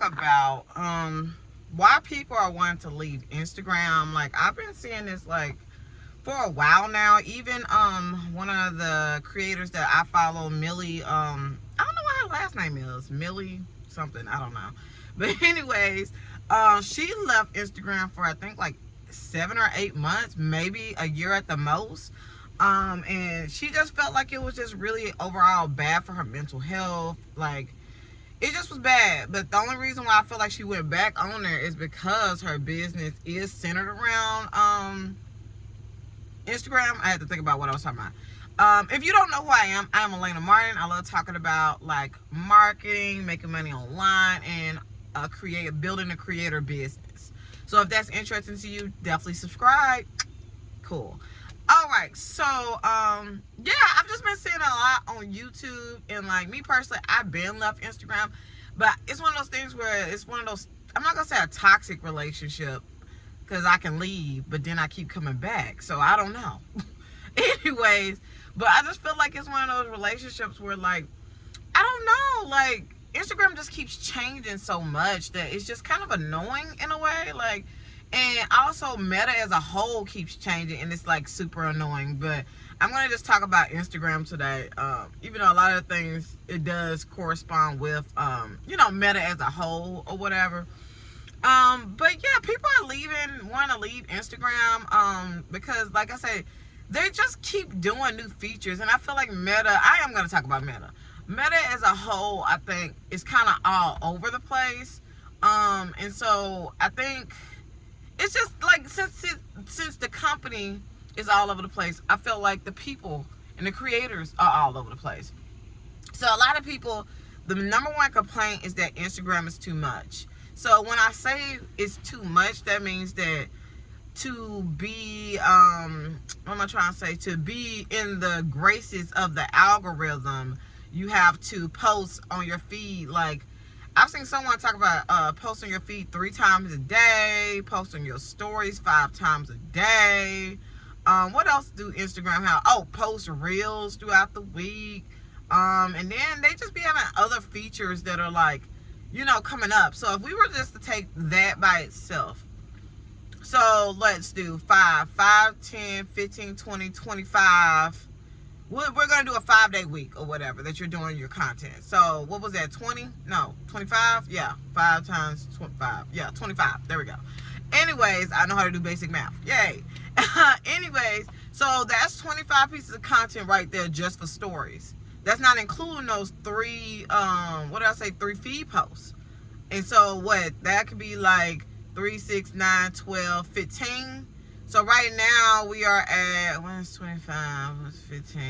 about why people are wanting to leave Instagram. Like, I've been seeing this like for a while now. Even one of the creators that I follow, Millie, I don't know what her last name is. Millie something, I don't know. But anyways, she left Instagram for I think like 7 or 8 months, maybe a year at the most. And she just felt like it was just really overall bad for her mental health. Like, it just was bad. But the only reason why I feel like she went back on there is because her business is centered around Instagram. I had to think about what I was talking about. If you don't know who I am Elena Martin. I love talking about like marketing, making money online, and building a creator business. So if that's interesting to you, definitely subscribe. Cool. All right, so yeah, I've just been seeing a lot on YouTube, and like me personally, I've been left Instagram, but it's one of those things where it's one of those, I'm not gonna say a toxic relationship, because I can leave, but then I keep coming back, so I don't know. Anyways, but I just feel like it's one of those relationships where like, I don't know, like Instagram just keeps changing so much that it's just kind of annoying in a way, like. And also Meta as a whole keeps changing, and it's like super annoying. But I'm going to just talk about Instagram today. Even though a lot of things it does correspond with, Meta as a whole or whatever. But yeah, people are want to leave Instagram because, like I said, they just keep doing new features. And I feel like I am going to talk about Meta. Meta as a whole, I think, is kind of all over the place. And so I think it's just like since the company is all over the place, I feel like the people and the creators are all over the place. So a lot of people, the number one complaint is that Instagram is too much. So when I say it's too much, that means that to be what am I trying to say? To be in the graces of the algorithm, you have to post on your feed like, I've seen someone talk about posting your feed 3 times a day, posting your stories 5 times a day. What else do Instagram have? Oh, post reels throughout the week. And then they just be having other features that are like, coming up. So if we were just to take that by itself. So let's do 5, 10, 15, 20, 25. We're going to do a 5-day week or whatever that you're doing your content. So what was that, 20? No, 25? Yeah, 5 times 25. Yeah, 25. There we go. Anyways, I know how to do basic math. Yay. Anyways, so that's 25 pieces of content right there just for stories. That's not including those 3, 3 feed posts. And so that could be like 3, 6, 9, 12, 15. So right now we are at, 25, 15,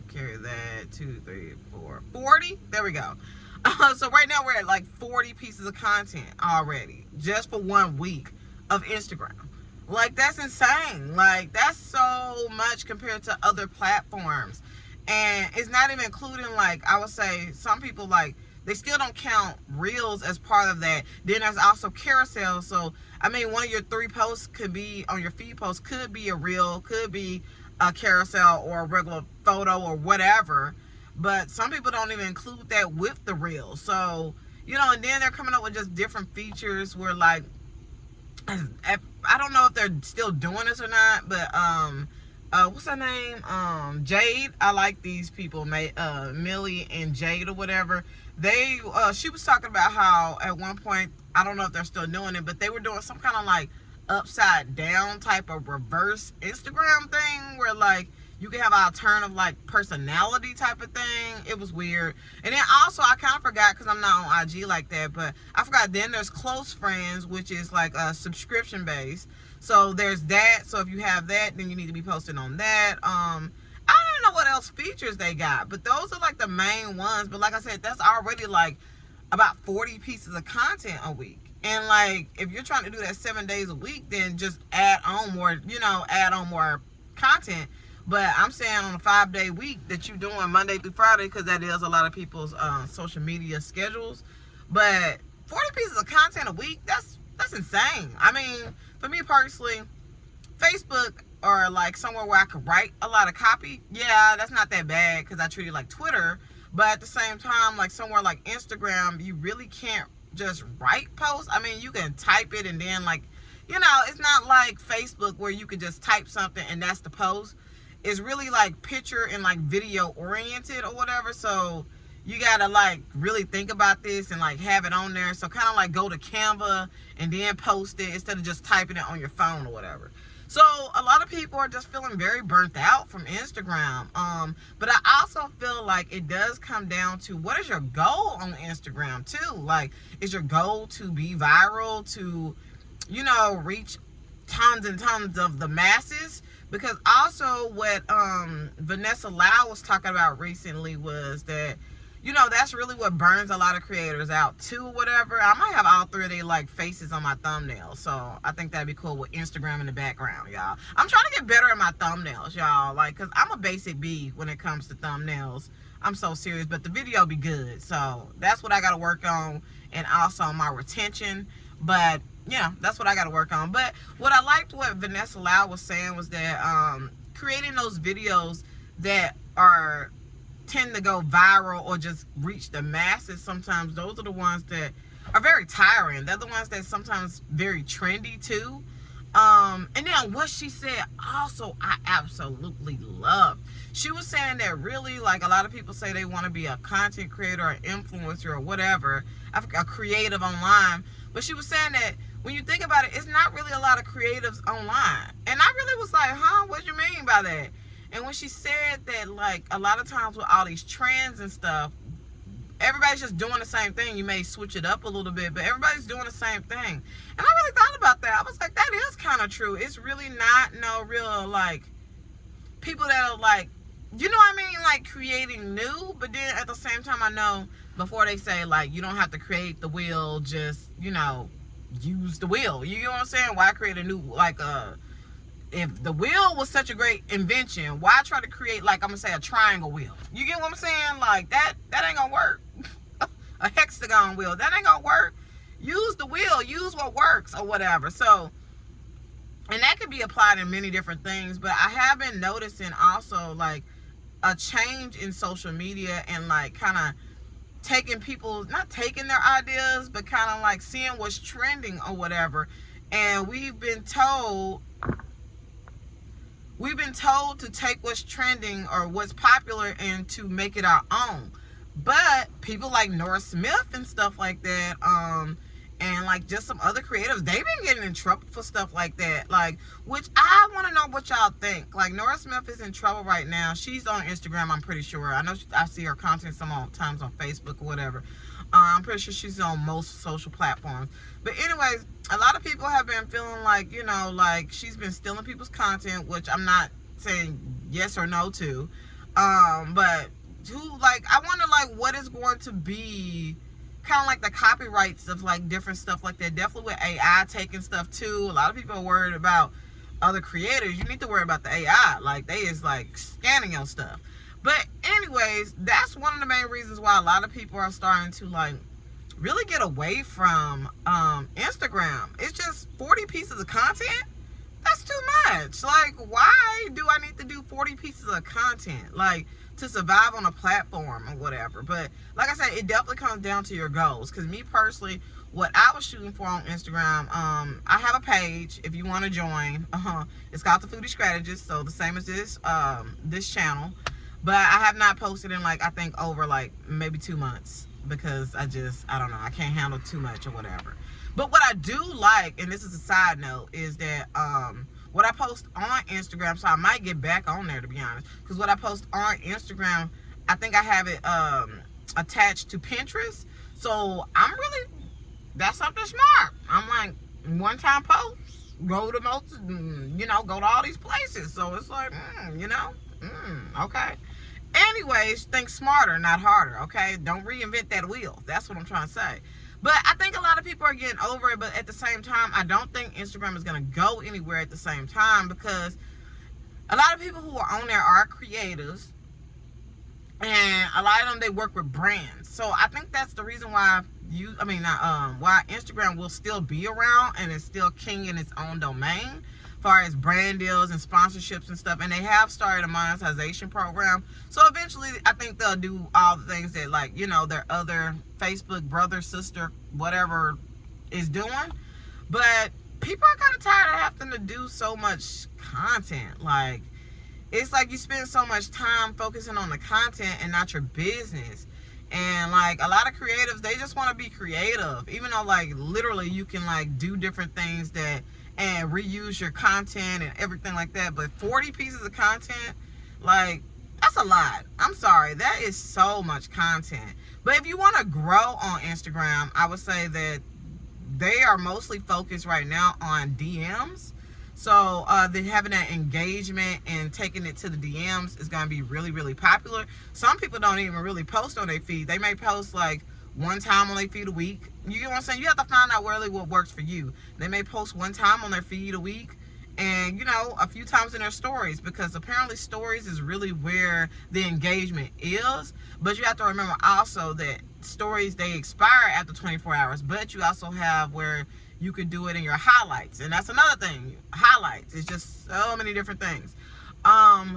carry that, 2, 3, 4, 40. There we go. So right now we're at like 40 pieces of content already, just for 1 week of Instagram. Like, that's insane. Like, that's so much compared to other platforms. And it's not even including, like, I would say some people, like, they still don't count reels as part of that. Then there's also carousel. So, I mean, one of your 3 posts could be on your feed post, could be a reel, could be a carousel or a regular photo or whatever. But some people don't even include that with the reel. So, and then they're coming up with just different features where, like, I don't know if they're still doing this or not, but what's her name? Jade. I like these people, Millie and Jade or whatever. She was talking about how at one point, I don't know if they're still doing it, but they were doing some kind of like upside down type of reverse Instagram thing where like you can have an alternative like personality type of thing. It was weird. And then also I kind of forgot because I'm not on IG like that, but I forgot then there's close friends, which is like a subscription based. So there's that. So if you have that, then you need to be posting on that. I don't even know what else features they got, but those are like the main ones. But like I said, that's already like about 40 pieces of content a week. And like, if you're trying to do that 7 days a week, then just add on more content. But I'm saying on a 5-day week that you're doing Monday through Friday, because that is a lot of people's social media schedules. But 40 pieces of content a week, that's insane. I mean, for me personally, Facebook or like somewhere where I could write a lot of copy, yeah, that's not that bad because I treat it like Twitter. But at the same time, like somewhere like Instagram, you really can't just write posts. I mean, you can type it and then like, it's not like Facebook where you could just type something and that's the post. It's really like picture and like video oriented or whatever. So you gotta like really think about this and like have it on there. So kind of like go to Canva and then post it instead of just typing it on your phone or whatever. So a lot of people are just feeling very burnt out from Instagram. But I also feel like it does come down to what is your goal on Instagram too? Like, is your goal to be viral, to, reach tons and tons of the masses? Because also what Vanessa Lau was talking about recently was that, that's really what burns a lot of creators out too, whatever. I might have all three of their like faces on my thumbnail. So I think that'd be cool with Instagram in the background, y'all. I'm trying to get better at my thumbnails, y'all. Like, cause I'm a basic B when it comes to thumbnails. I'm so serious, but the video be good. So that's what I gotta work on. And also my retention. But yeah, that's what I gotta work on. But what I liked what Vanessa Lau was saying was that creating those videos that tend to go viral or just reach the masses, sometimes those are the ones that are very tiring. They're the ones that sometimes very trendy too. And then what she said also I absolutely loved. She was saying that really, like, a lot of people say they want to be a content creator or influencer or whatever, a creative online. But she was saying that when you think about it, it's not really a lot of creatives online. And I really was like, what do you mean by that? And when she said that, like, a lot of times with all these trends and stuff, everybody's just doing the same thing. You may switch it up a little bit, but everybody's doing the same thing. And I really thought about that. I was like, that is kind of true. It's really not no real, like, people that are, like, like creating new. But then at the same time, I know before they say, like, you don't have to create the wheel, just, use the wheel. You know what I'm saying? Why create a new, like, if the wheel was such a great invention, why try to create, like, I'm gonna say a triangle wheel? You get what I'm saying? Like, that ain't gonna work. A hexagon wheel, that ain't gonna work. Use the wheel, use what works or whatever. So, and that could be applied in many different things, but I have been noticing also, like, a change in social media and, like, kind of taking people, not taking their ideas, but kind of like seeing what's trending or whatever. And we've been told to take what's trending or what's popular and to make it our own. But people like Nora Smith and stuff like that, and like just some other creatives, they've been getting in trouble for stuff like that. Like, which I want to know what y'all think. Like, Nora Smith is in trouble right now. She's on Instagram, I'm pretty sure. I know I see her content sometimes on Facebook or whatever. I'm pretty sure she's on most social platforms. But anyways, a lot of people have been feeling like, like she's been stealing people's content, which I'm not saying yes or no to. But I wonder, like, what is going to be kind of like the copyrights of, like, different stuff like that. Definitely with AI taking stuff too. A lot of people are worried about other creators. You need to worry about the AI. Like, they is, like, scanning your stuff. But anyways, that's one of the main reasons why a lot of people are starting to, like, really get away from Instagram. It's just 40 pieces of content. That's too much. Like, why do I need to do 40 pieces of content, like, to survive on a platform or whatever? But like I said, it definitely comes down to your goals. Because me personally, what I was shooting for on Instagram, I have a page if you want to join. It's called The Foodie Strategist, so the same as this channel. But I have not posted in, like, I think over, like, maybe 2 months, because I don't know, I can't handle too much or whatever. But what I do like, and this is a side note, is that what I post on Instagram, so I might get back on there, to be honest, because what I post on Instagram, I think I have it attached to Pinterest. So that's something smart. I'm like, one-time post, go to go to all these places. So it's like, okay. Anyways, think smarter, not harder, okay? Don't reinvent that wheel. That's what I'm trying to say. But I think a lot of people are getting over it, but at the same time, I don't think Instagram is going to go anywhere at the same time, because a lot of people who are on there are creators, and a lot of them, they work with brands. So I think that's the reason why why Instagram will still be around and is still king in its own domain. far as brand deals and sponsorships and stuff. And they have started a monetization program. So eventually, I think they'll do all the things that, like, you know, their other Facebook brother, sister, whatever is doing. But people are kind of tired of having to do so much content. Like, it's like you spend so much time focusing on the content and not your business. And like a lot of creatives, they just want to be creative, even though like literally you can like do different things that and reuse your content and everything like that. But 40 pieces of content, like, that's a lot. I'm sorry, that is so much content. But if you want to grow on Instagram, I would say that they are mostly focused right now on DMs. So they're having that engagement and taking it to the DMs is going to be really, really popular. Some people don't even really post on their feed. They may post like one time on their feed a week. You get what I'm saying? You have to find out really what works for you. They may post one time on their feed a week and, you know, a few times in their stories, because apparently stories is really where the engagement is. But you have to remember also that stories, they expire after 24 hours. But you also have where you could do it in your highlights, and that's another thing. Highlights, it's just so many different things.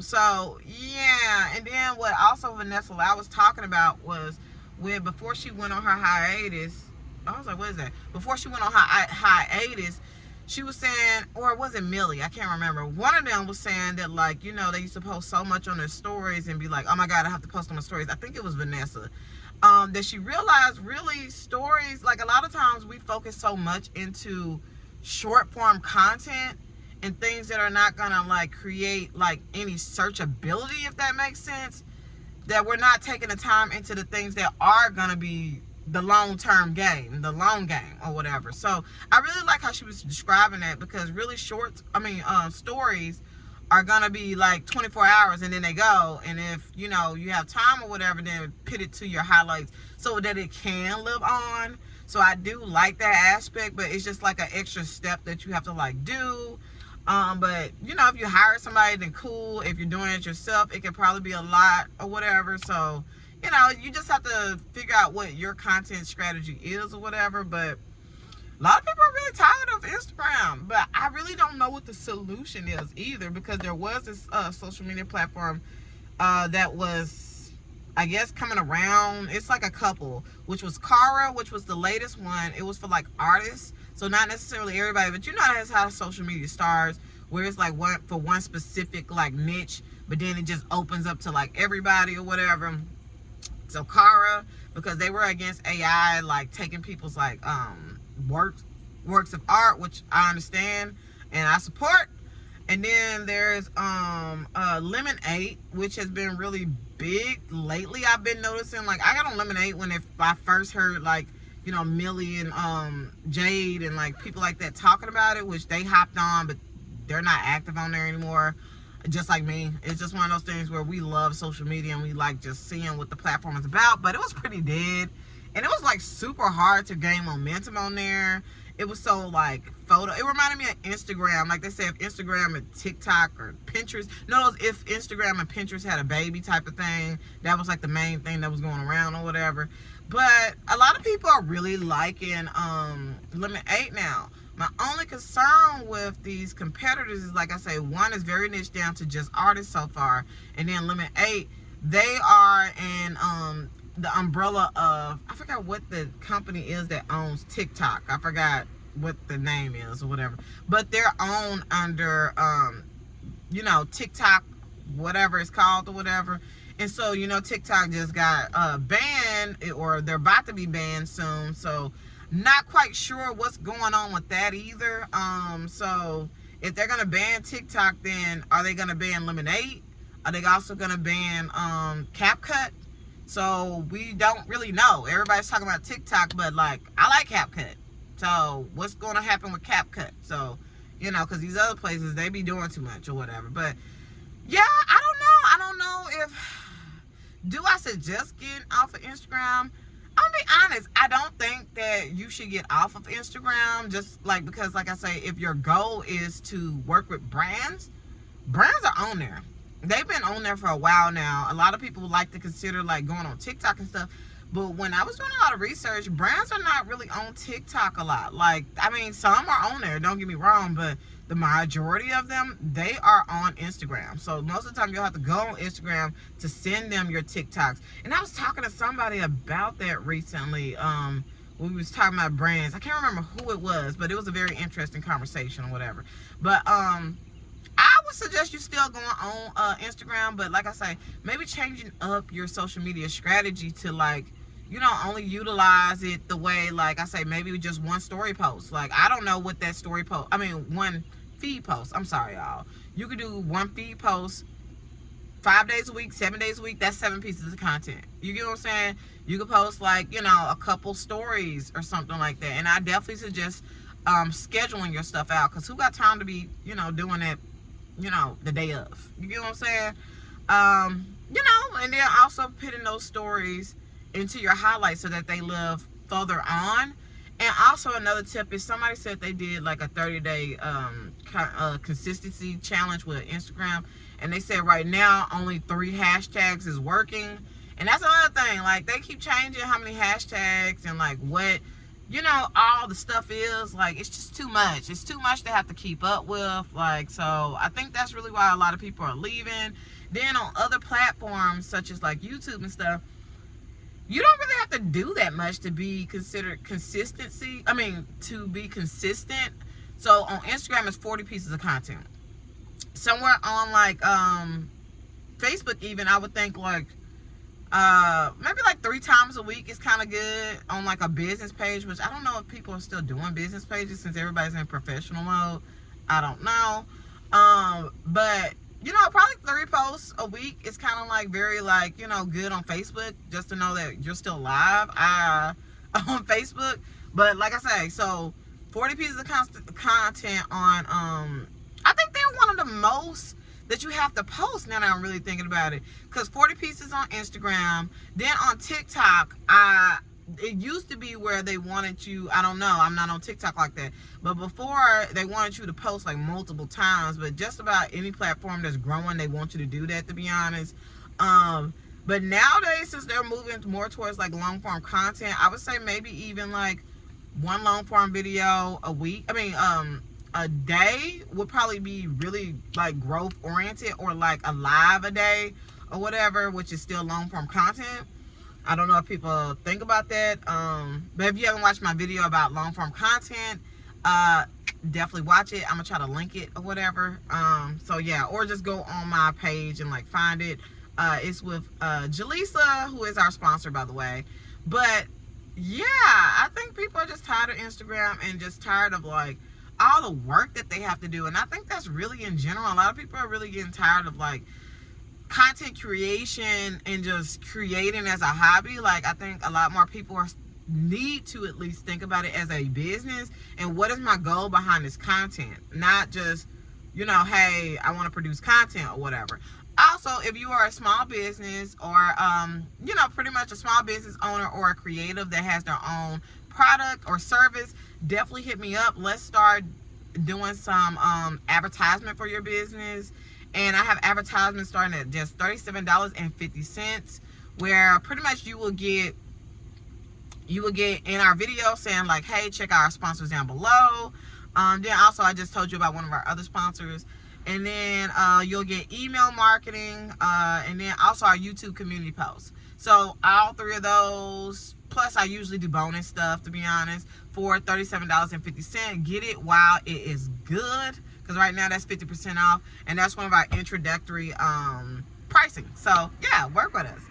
So yeah, and then what also Vanessa I was talking about was when before she went on her hiatus. I was like, what is that? Before she went on her hiatus, she was saying, or was it Millie? I can't remember. One of them was saying that, like, you know, they used to post so much on their stories and be like, oh my God, I have to post on my stories. I think it was Vanessa. That she realized really stories, like a lot of times we focus so much into short form content and things that are not gonna like create like any searchability, if that makes sense, that we're not taking the time into the things that are gonna be the long-term game, the long game or whatever. So I really like how she was describing that, because really stories are gonna be like 24 hours and then they go. And if, you know, you have time or whatever, then put it to your highlights so that it can live on. So I do like that aspect, but it's just like an extra step that you have to like do. But you know, if you hire somebody, then cool. If you're doing it yourself, it could probably be a lot or whatever. So, you know, you just have to figure out what your content strategy is or whatever. But a lot of people are really tired of Instagram, but I really don't know what the solution is either, because there was this social media platform that was, I guess, coming around. It's like a couple, which was Kara, which was the latest one. It was for like artists, so not necessarily everybody, but you know that's how social media starts, where it's like one specific like niche, but then it just opens up to like everybody or whatever. So Kara, because they were against AI, like taking people's like works of art, which I understand and I support. And then there's Lemon8, which has been really big lately. I've been noticing, like, I got on Lemon8 when I first heard, like, you know, Millie and Jade and like people like that talking about it, which they hopped on, but they're not active on there anymore, just like me. It's just one of those things where we love social media and we like just seeing what the platform is about. But it was pretty dead, and it was like super hard to gain momentum on there. It was so like photo. It reminded me of Instagram. Like they say, if Instagram and TikTok or Pinterest. No, if Instagram and Pinterest had a baby type of thing, that was like the main thing that was going around or whatever. But a lot of people are really liking Lemon8 now. My only concern with these competitors is, like I say, one is very niche down to just artists so far, and then Lemon8, they are in the umbrella of, I forgot what the company is that owns TikTok. I forgot what the name is or whatever, but they're owned under you know, TikTok, whatever it's called or whatever. And so, you know, TikTok just got banned, or they're about to be banned soon. So not quite sure what's going on with that either. So if they're gonna ban TikTok, then are they gonna ban Lemon8? Are they also gonna ban CapCut? So we don't really know. Everybody's talking about TikTok, but like, I like CapCut. So what's going to happen with CapCut? So, you know, because these other places, they be doing too much or whatever. But yeah, I don't know. I don't know if, do I suggest getting off of Instagram? I'll be honest, I don't think that you should get off of Instagram, just like, because like I say, if your goal is to work with brands are on there. They've been on there for a while now. A lot of people like to consider like going on TikTok and stuff, But when I was doing a lot of research, brands are not really on TikTok a lot. Like, I mean, some are on there, don't get me wrong, but the majority of them, they are on Instagram. So most of the time you'll have to go on Instagram to send them your TikToks. And I was talking to somebody about that recently. We was talking about brands. I can't remember who it was, but it was a very interesting conversation or whatever. But I would suggest you still going on Instagram, but like I say, maybe changing up your social media strategy to, like, you know, only utilize it the way, like I say, maybe just one story post. Like, I don't know what that story post, one feed post. I'm sorry, y'all. You could do one feed post 5 days a week, 7 days a week. That's 7 pieces of content. You get what I'm saying? You could post, like, you know, a couple stories or something like that. And I definitely suggest scheduling your stuff out, because who got time to be, you know, doing that, you know, the day of. You get what I'm saying? You know, and then also putting those stories into your highlights so that they live further on. And also another tip is, somebody said they did like a 30-day consistency challenge with Instagram, and they said right now only 3 hashtags is working. And that's another thing, like, they keep changing how many hashtags and like what, you know, all the stuff is. Like, it's just too much. It's too much to have to keep up with. Like, so I think that's really why a lot of people are leaving. Then on other platforms such as like YouTube and stuff, you don't really have to do that much to be considered consistency. To be consistent. So on Instagram, it's 40 pieces of content. Somewhere on like Facebook, even, I would think like maybe like 3 times a week is kind of good on like a business page, which I don't know if people are still doing business pages since everybody's in professional mode. I don't know. But you know, probably 3 posts a week is kind of like very, like, you know, good on Facebook, just to know that you're still live on Facebook. But like I say, so 40 pieces of content on, I think they're one of the most that you have to post now that I'm really thinking about it. Because 40 pieces on Instagram, then on TikTok, it used to be where they wanted you, I don't know, I'm not on TikTok like that, but before they wanted you to post like multiple times. But just about any platform that's growing, they want you to do that, to be honest. But nowadays, since they're moving more towards like long form content, I would say maybe even like 1 long form video a week, a day would probably be really like growth oriented, or like a live a day or whatever, which is still long form content. I don't know if people think about that. But if you haven't watched my video about long form content, definitely watch it. I'm gonna try to link it or whatever. So yeah, or just go on my page and like find it. It's with Jaleesa, who is our sponsor, by the way. But yeah, I think people are just tired of Instagram and just tired of like all the work that they have to do. And I think that's really in general. A lot of people are really getting tired of like content creation and just creating as a hobby. Like, I think a lot more people need to at least think about it as a business, and what is my goal behind this content, not just, you know, hey, I want to produce content or whatever. Also, if you are a small business or you know, pretty much a small business owner or a creative that has their own product or service, definitely hit me up. Let's start doing some advertisement for your business. And I have advertisements starting at just $37.50, where pretty much you will get in our video saying like, hey, check out our sponsors down below. Then also, I just told you about one of our other sponsors. And then you'll get email marketing, and then also our YouTube community posts. So all 3 of those, plus I usually do bonus stuff, to be honest, for $37.50. Get it while it is good, because right now that's 50% off, and that's one of our introductory pricing. So yeah, work with us.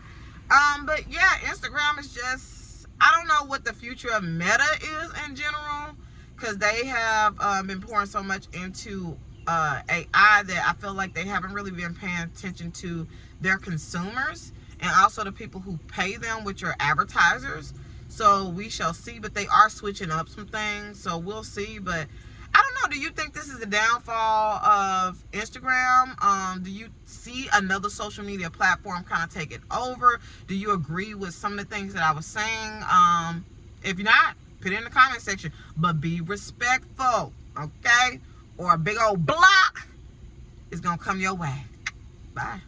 But yeah, Instagram is just, I don't know what the future of Meta is in general, because they have been pouring so much into AI that I feel like they haven't really been paying attention to their consumers and also the people who pay them, which are advertisers. So we shall see, but they are switching up some things, so we'll see. But I don't know, do you think this is the downfall of Instagram? Do you see another social media platform kind of take it over? Do you agree with some of the things that I was saying? If you're not, put it in the comment section, but be respectful, okay? Or a big old block is gonna come your way. Bye.